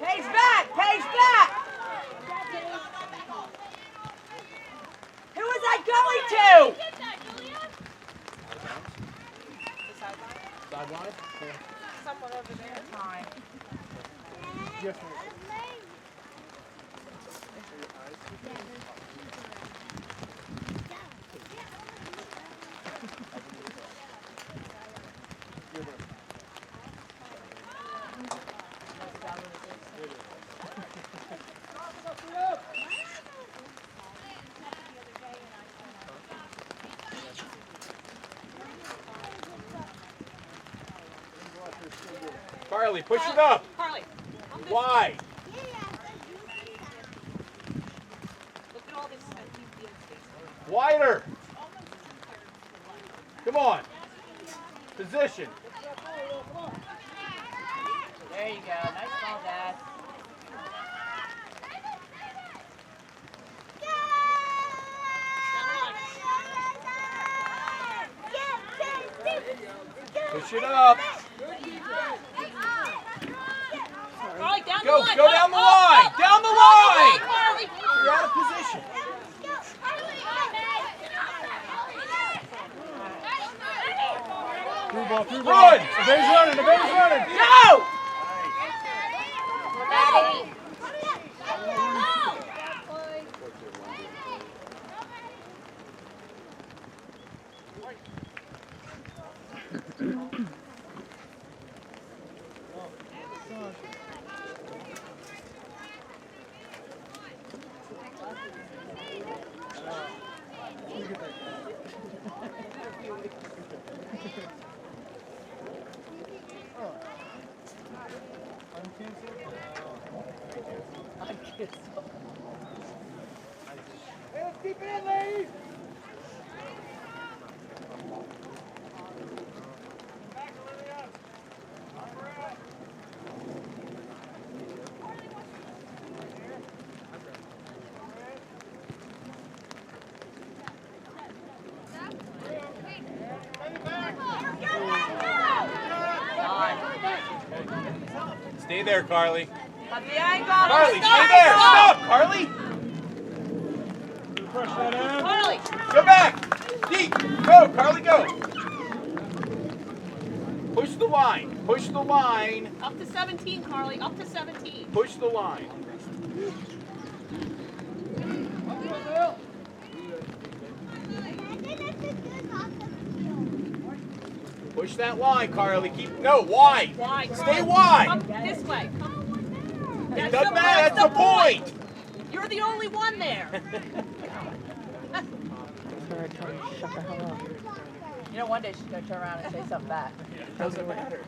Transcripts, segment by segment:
Pace back! Pace back! Who was that going to? Sideline? Someone over there. Time. Yes, Carly, push it up. Carly. Wide. Look at all this. Wider. Come on. Position. There you go. Nice ball, Dad. Push it up. Carly, down Go, the line. go down the line. Down the line. You're out of position. Through ball, through ball. Run. The baby's running, the baby's running. Go! Ready. Let's keep it in, ladies. Stay there, Carly. Cut the angle. Carly, Stop. stay there. Stop, Carly. Push that in. Carly. Go back. Deep. Go, Carly, go. Push the line. Push the line. Up to 17, Carly. Up to 17. Push the line. Push that line, Carly. Keep wide. Wide. Stay wide. Come this way. Come. It doesn't matter. That's the point. You're the only one there. You know, one day she's going to turn around and say something back. It doesn't matter.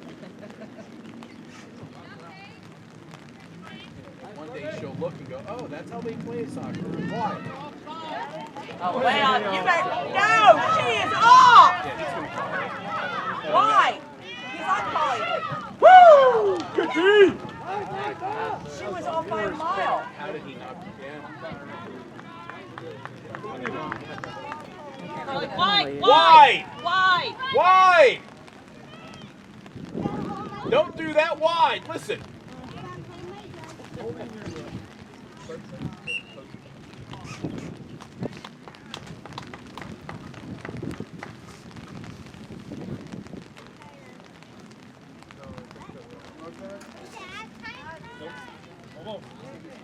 One day she'll look and go, oh, that's how they play soccer. Why? Oh, way on. You better. No, she is off. Yeah, he's going to call it. Why? He's on calling. Woo! Good team! She was off by a mile. How did he knock you down? Carly, wide. Wide! Wide. Wide! Don't do that wide. Listen.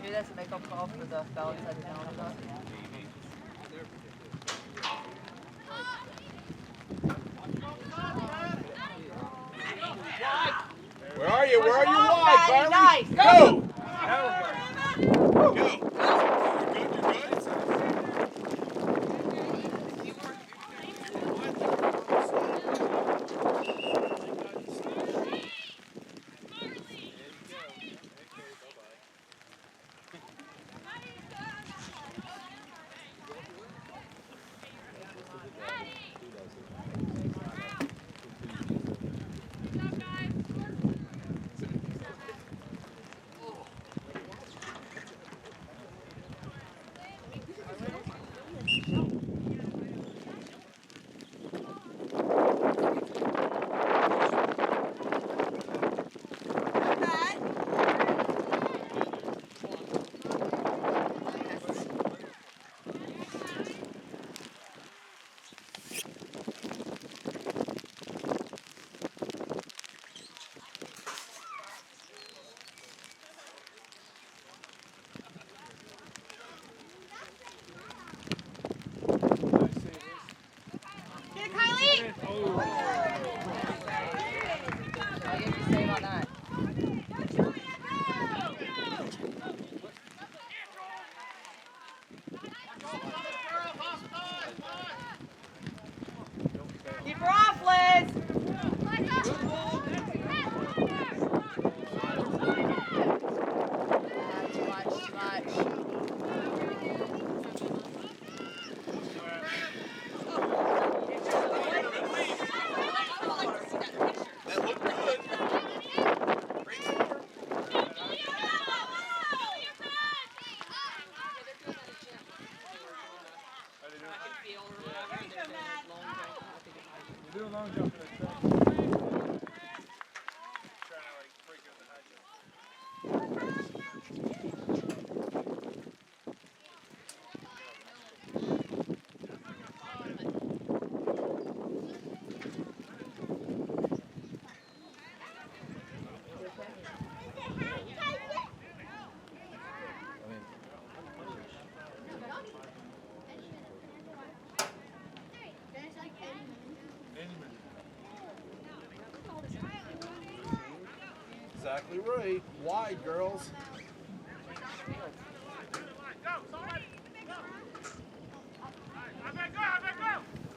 Do this and make a call for the fellas at the down. Where are you? Where are you wide, Carly? Nice. Go! Go! Do a long jump for that track. Trying to like break up the high jump. Exactly right. Wide, girls.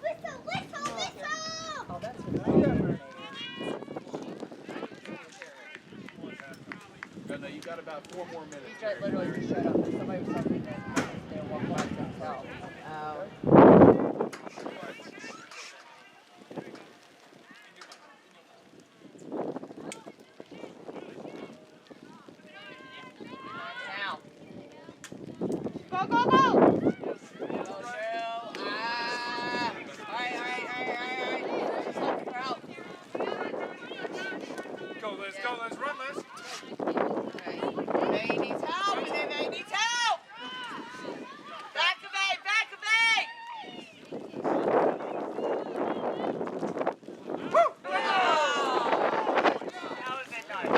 Whistle, whistle, whistle! Oh, that's No, you got about 4 more minutes. He literally just showed up. Somebody was telling me that they walked by themselves. Oh. Now. Go, go, go! Go, Liz, go, Liz, run, Liz. They needs help, and then they needs help! Back of A, back of A! Woo! Oh! That was it, nice.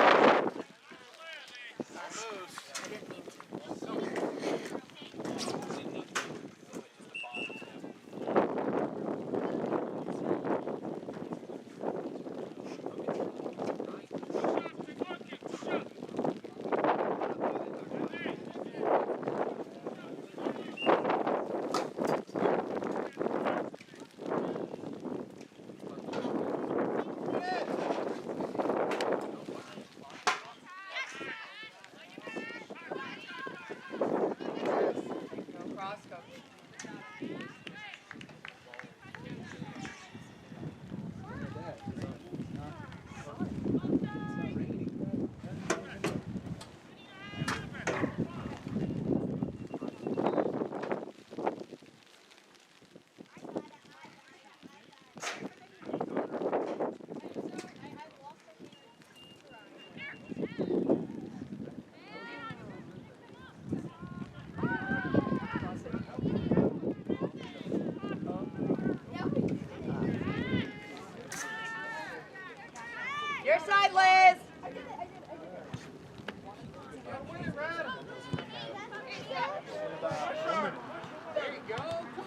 Your side, Liz!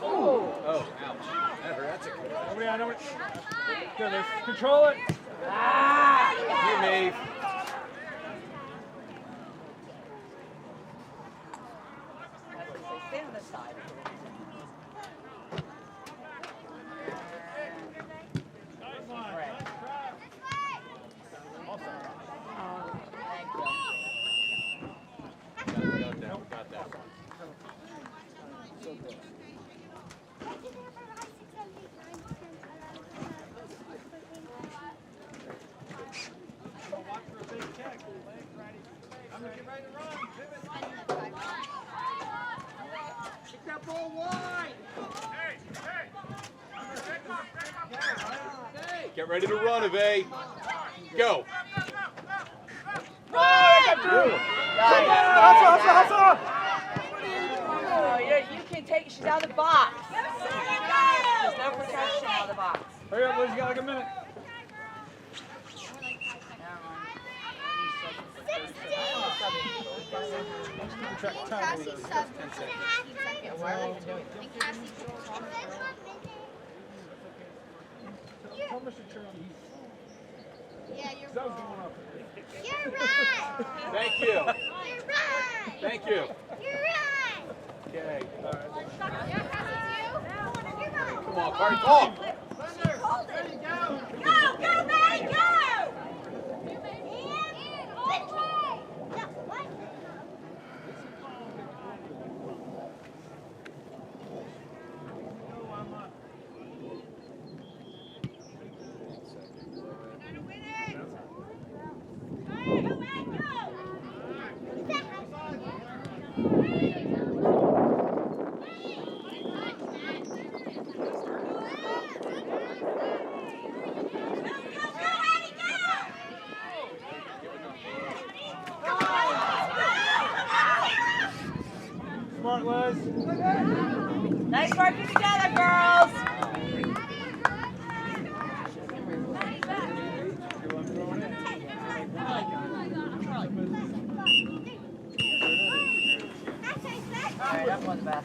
Oh, ouch. That hurt. That's a good. Nobody on, nobody. Good, Liz. Control it. Here, Maeve. Stay on this side. Got that one. I'm looking ready to run. Kick that ball wide. Get ready to run, Ave. Go. Hustle. Oh, you can take. She's out of the box. There's no protection out of the box. Hurry up, Liz. You got like a minute. Track time. Why are they doing Tell Mr. Charlie. Yeah, you're That was going up. You're right. Thank you. You're right. Thank you. You're right. Okay. You're right. Come on, Cardi. Talk. Hold it. Go, Maddie, go. Which way? No, what? mark, Liz. Nice working together, girls. All right, that wasn't bad.